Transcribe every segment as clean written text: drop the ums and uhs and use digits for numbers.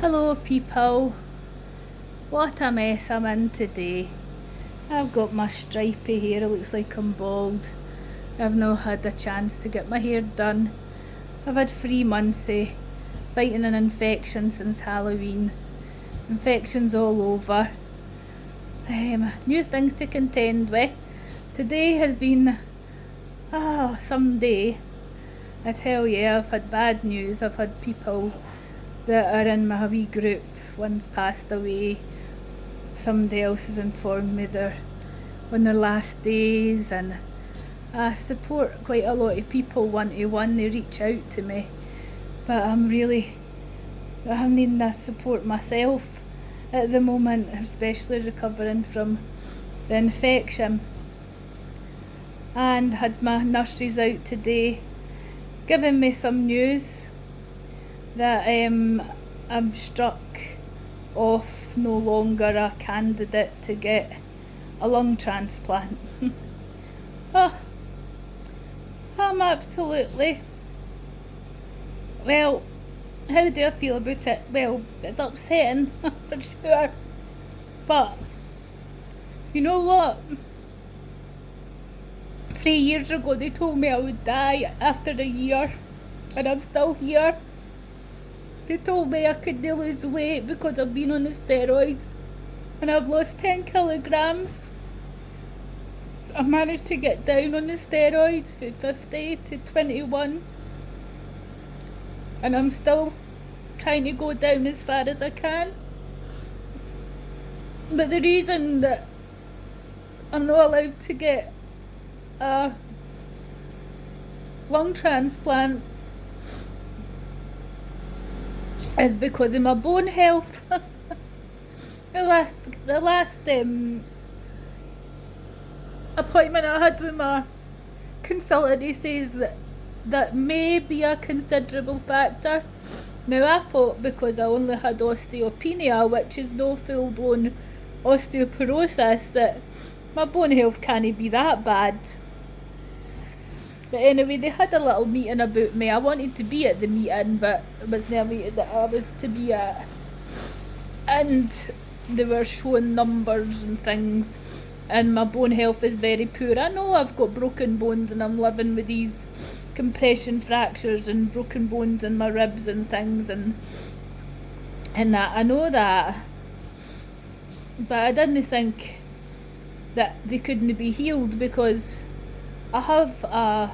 Hello people, what a mess I'm in today. I've got my stripy hair, it looks like I'm bald. I've not had a chance to get my hair done. I've had 3 months fighting an infection since Halloween. Infections all over. New things to contend with. Today has been some day. I tell you, I've had bad news. I've had people that are in my wee group, one's passed away, somebody else has informed me they're on their last days, and I support quite a lot of people one-to-one. They reach out to me, but I'm needing that support myself at the moment, especially recovering from the infection. And had my nurseries out today giving me some news that I'm struck off, no longer a candidate to get a lung transplant. I'm absolutely, well, how do I feel about it? Well, it's upsetting for sure, but you know what? 3 years ago they told me I would die after a year, and I'm still here. They told me I couldn't lose weight because I've been on the steroids, and I've lost 10 kilograms. I managed to get down on the steroids from 50 to 21, and I'm still trying to go down as far as I can. But the reason that I'm not allowed to get a lung transplant is because of my bone health. the last appointment I had with my consultant, he says that may be a considerable factor. Now I thought because I only had osteopenia, which is no full-blown osteoporosis, that my bone health can't be that bad. But anyway, they had a little meeting about me. I wanted to be at the meeting, but it was never a meeting that I was to be at. And they were showing numbers and things, and my bone health is very poor. I know I've got broken bones and I'm living with these compression fractures and broken bones in my ribs and things, and that. I know that. But I didn't think that they couldn't be healed, because I have a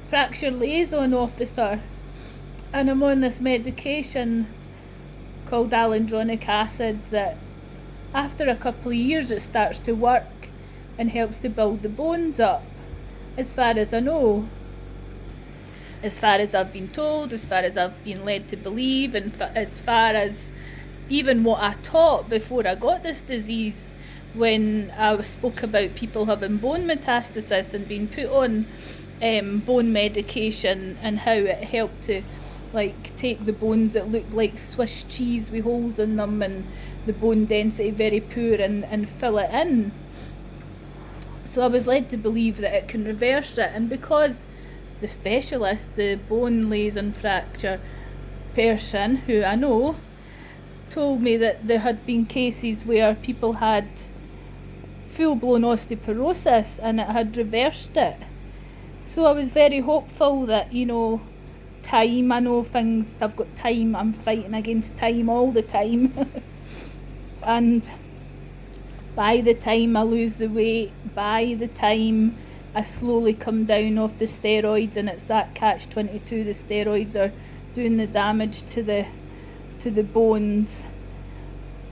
fracture liaison officer, and I'm on this medication called alendronic acid that after a couple of years it starts to work and helps to build the bones up, as far as I know, as far as I've been told, as far as I've been led to believe, and as far as even what I taught before I got this disease, when I spoke about people having bone metastasis and being put on bone medication, and how it helped to take the bones that look like Swiss cheese with holes in them and the bone density very poor, and fill it in. So I was led to believe that it can reverse it, and because the specialist, the bone liaison fracture person who I know, told me that there had been cases where people had full-blown osteoporosis and it had reversed it. So I was very hopeful that, time, I know things, I've got time, I'm fighting against time all the time. And by the time I lose the weight, by the time I slowly come down off the steroids, and it's that catch-22, the steroids are doing the damage to the bones,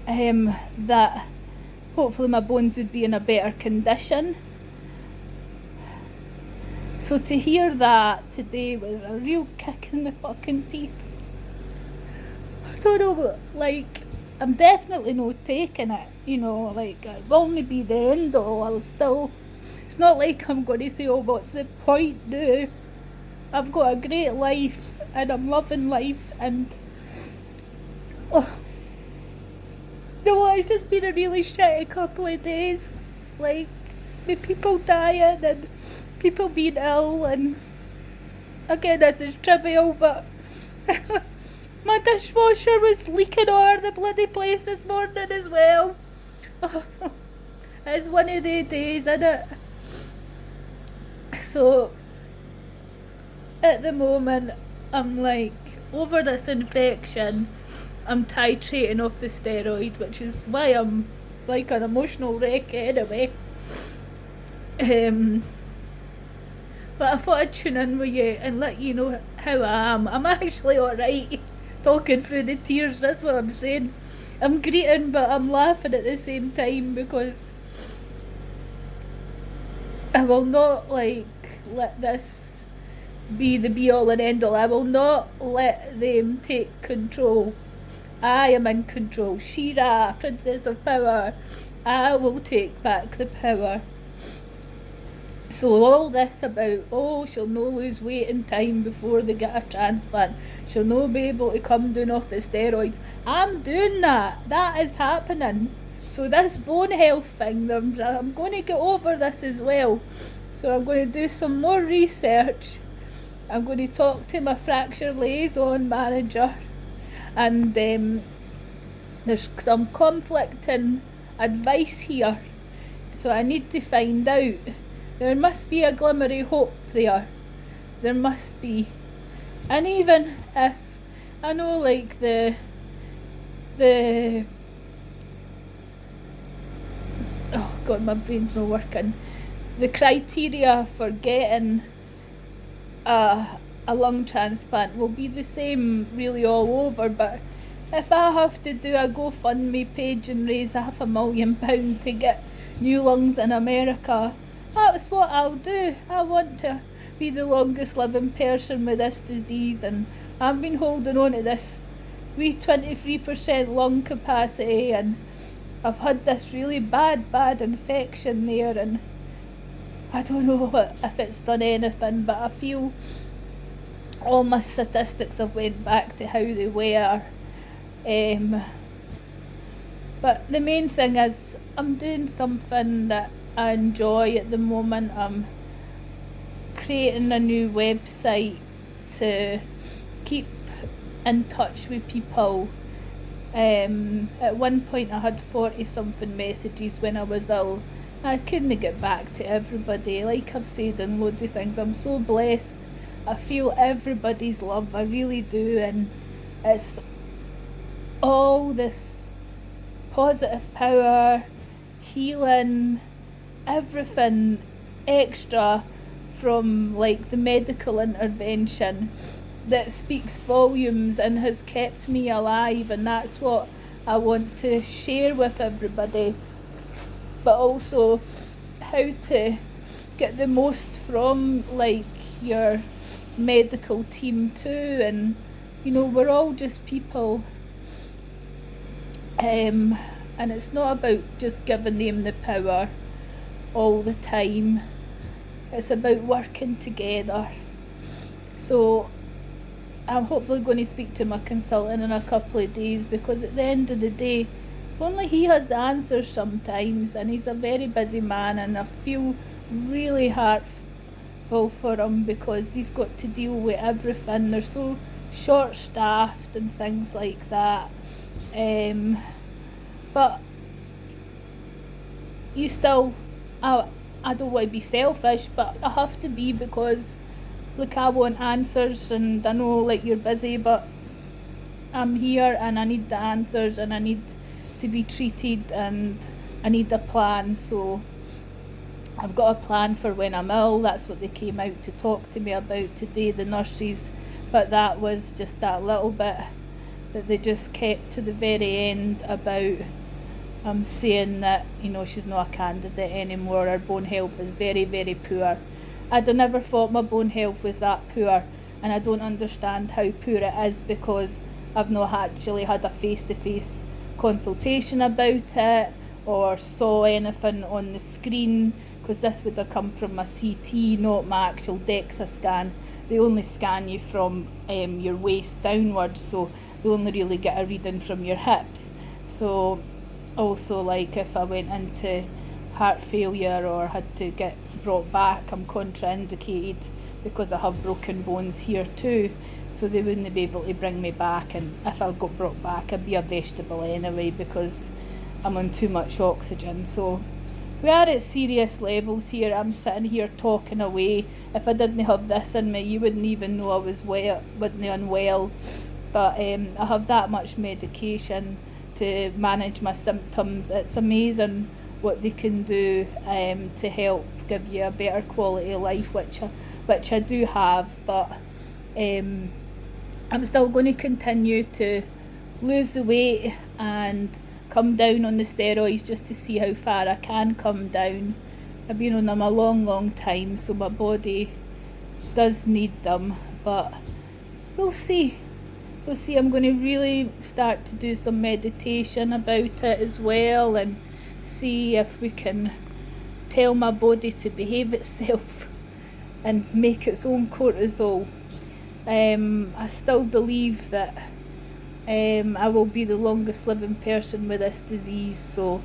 that hopefully my bones would be in a better condition. So to hear that today was a real kick in the fucking teeth. I don't know, I'm definitely not taking it, it won't be the end all. It's not like I'm going to say, oh, what's the point now? I've got a great life, and I'm loving life, and it's just been a really shitty couple of days, with people dying and people being ill, and again, this is trivial, but my dad dishwasher was leaking all over the bloody place this morning as well. It's one of the days, isn't it? So, at the moment, I'm like, over this infection, I'm titrating off the steroid, which is why I'm like an emotional wreck anyway. But I thought I'd tune in with you and let you know how I am. I'm actually alright, talking through the tears, that's what I'm saying. I'm greeting, but I'm laughing at the same time because I will not let this be the be all and end all. I will not let them take control. I am in control. Shira, Princess of Power. I will take back the power. So all this about, she'll no lose weight in time before they get a transplant. She'll no be able to come down off the steroids. I'm doing that. That is happening. So this bone health thing, I'm going to get over this as well. So I'm going to do some more research. I'm going to talk to my fracture liaison manager. And there's some conflicting advice here. So I need to find out. There must be a glimmer of hope there. There must be. And even if, I know like the oh god, my brain's not working. The criteria for getting a lung transplant will be the same really all over, but if I have to do a GoFundMe page and raise £500,000 to get new lungs in America, that's what I'll do. I want to be the longest living person with this disease, and I've been holding on to this wee 23% lung capacity, and I've had this really bad infection there, and I don't know if it's done anything, but I feel all my statistics have went back to how they were. But the main thing is I'm doing something that I enjoy at the moment. I'm creating a new website to keep in touch with people. At one point I had 40 something messages when I was ill. I couldn't get back to everybody. Like I've said in loads of things, I'm so blessed. I feel everybody's love, I really do, and it's all this positive power, healing, everything extra from like the medical intervention that speaks volumes and has kept me alive, and that's what I want to share with everybody. But also how to get the most from like your medical team too, and we're all just people, and it's not about just giving them the power all the time. It's about working together. So I'm hopefully going to speak to my consultant in a couple of days, because at the end of the day, only he has the answers sometimes, and he's a very busy man, and I feel really heartful for him because he's got to deal with everything. They're so short staffed and things like that. But you still, I don't want to be selfish, but I have to be, because look, I want answers, and I know like you're busy, but I'm here and I need the answers, and I need to be treated, and I need a plan. So I've got a plan for when I'm ill. That's what they came out to talk to me about today, the nurses, but that was just that little bit that they just kept to the very end about saying that she's not a candidate anymore. Her bone health is very, very poor. I'd never thought my bone health was that poor, and I don't understand how poor it is, because I've not actually had a face-to-face consultation about it or saw anything on the screen, because this would have come from a CT, not my actual DEXA scan. They only scan you from your waist downwards, so they only really get a reading from your hips. So also, like if I went into heart failure or had to get brought back, I'm contraindicated because I have broken bones here too. so they wouldn't be able to bring me back, and if I got brought back I'd be a vegetable anyway because I'm on too much oxygen. So we are at serious levels here. I'm sitting here talking away. If I didn't have this in me, you wouldn't even know I wasn't unwell. But I have that much medication to manage my symptoms. It's amazing what they can do to help give you a better quality of life, which I do have. But I'm still going to continue to lose the weight and come down on the steroids just to see how far I can come down. I've been on them a long time, so my body does need them, but we'll see. I'm going to really start to do some meditation about it as well, and see if we can tell my body to behave itself and make its own cortisol. I still believe that I will be the longest living person with this disease. So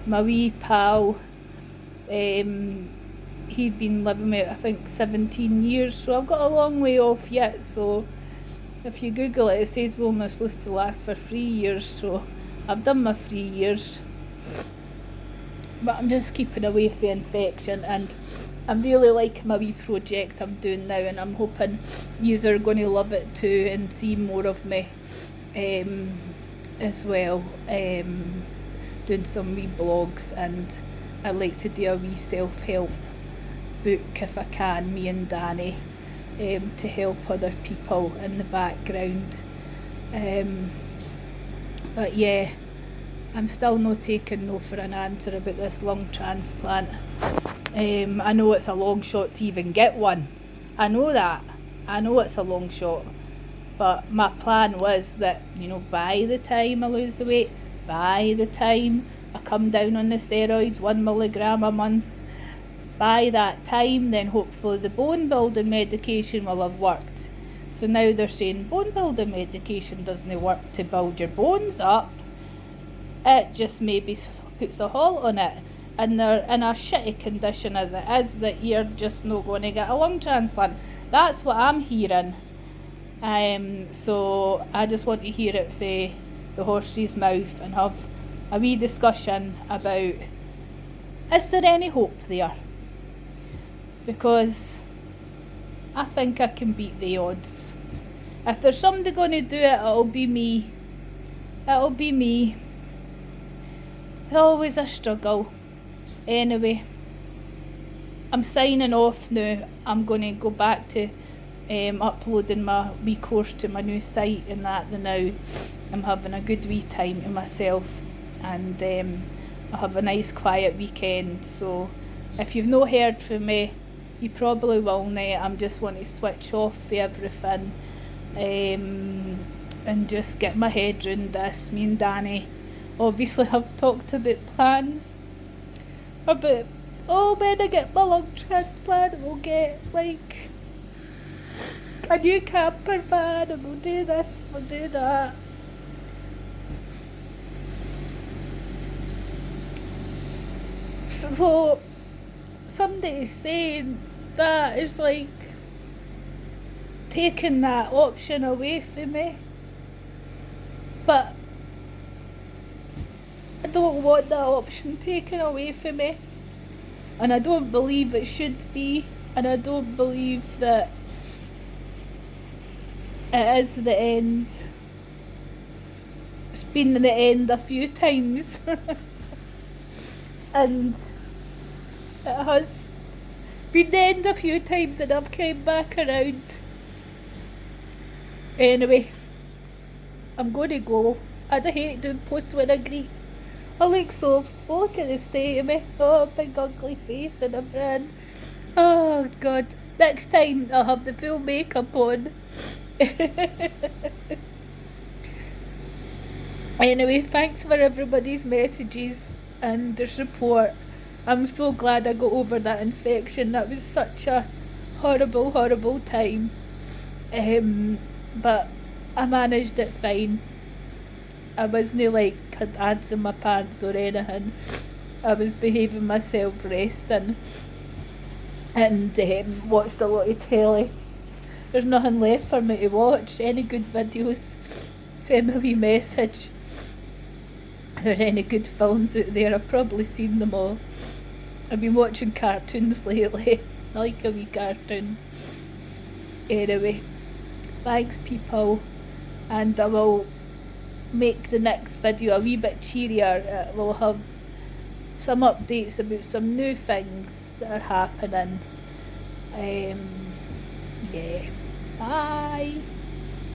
my wee pal, he'd been living with, I think, 17 years, so I've got a long way off yet. So if you Google it, it says we're only supposed to last for 3 years, so I've done my 3 years. But I'm just keeping away from infection, and I'm really liking my wee project I'm doing now, and I'm hoping yous are going to love it too and see more of me as well, doing some wee blogs, and I like to do a wee self-help book if I can, me and Danny, to help other people in the background. But yeah, I'm still not taking no for an answer about this lung transplant. I know it's a long shot to even get one. I know that. I know it's a long shot. But my plan was that, by the time I lose the weight, by the time I come down on the steroids, 1 milligram a month, by that time, then hopefully the bone building medication will have worked. So now they're saying bone building medication doesn't work to build your bones up. It just maybe puts a halt on it. And they're in a shitty condition as it is, that you're just not going to get a lung transplant. That's what I'm hearing. So I just want to hear it from the horse's mouth and have a wee discussion about, is there any hope there? Because I think I can beat the odds. If there's somebody going to do it, it'll be me. It'll be me. It's always a struggle. Anyway, I'm signing off now. I'm going to go back to uploading my wee course to my new site and that now. I'm having a good wee time to myself, and I have a nice quiet weekend. So if you've not heard from me, you probably will now. I'm just want to switch off for everything, and just get my head round this. Me and Danny obviously have talked about plans about, when I get my lung transplant, we'll get like a new camper van, and we'll do this, we'll do that. So somebody is saying that is like taking that option away from me, but I don't want that option taken away from me, and I don't believe it should be, and I don't believe that it is the end. It's been the end a few times and it has been the end a few times, and I've came back around. Anyway, I'm going to go. I'd hate doing posts when I greet. I look so, look at the state of me. Oh, big ugly face and everything. Oh God, next time I'll have the full makeup on. Anyway, thanks for everybody's messages and their support. I'm so glad I got over that infection. That was such a horrible time. But I managed it fine. I wasn't like had ants in my pants or anything. I was behaving myself, resting, and watched a lot of telly. there's nothing left for me to watch. Any good videos, send me a wee message. If there's any good films out there, I've probably seen them all. I've been watching cartoons lately. I like a wee cartoon. Anyway, thanks people, and I will make the next video a wee bit cheerier. It will have some updates about some new things that are happening. Yeah. Bye.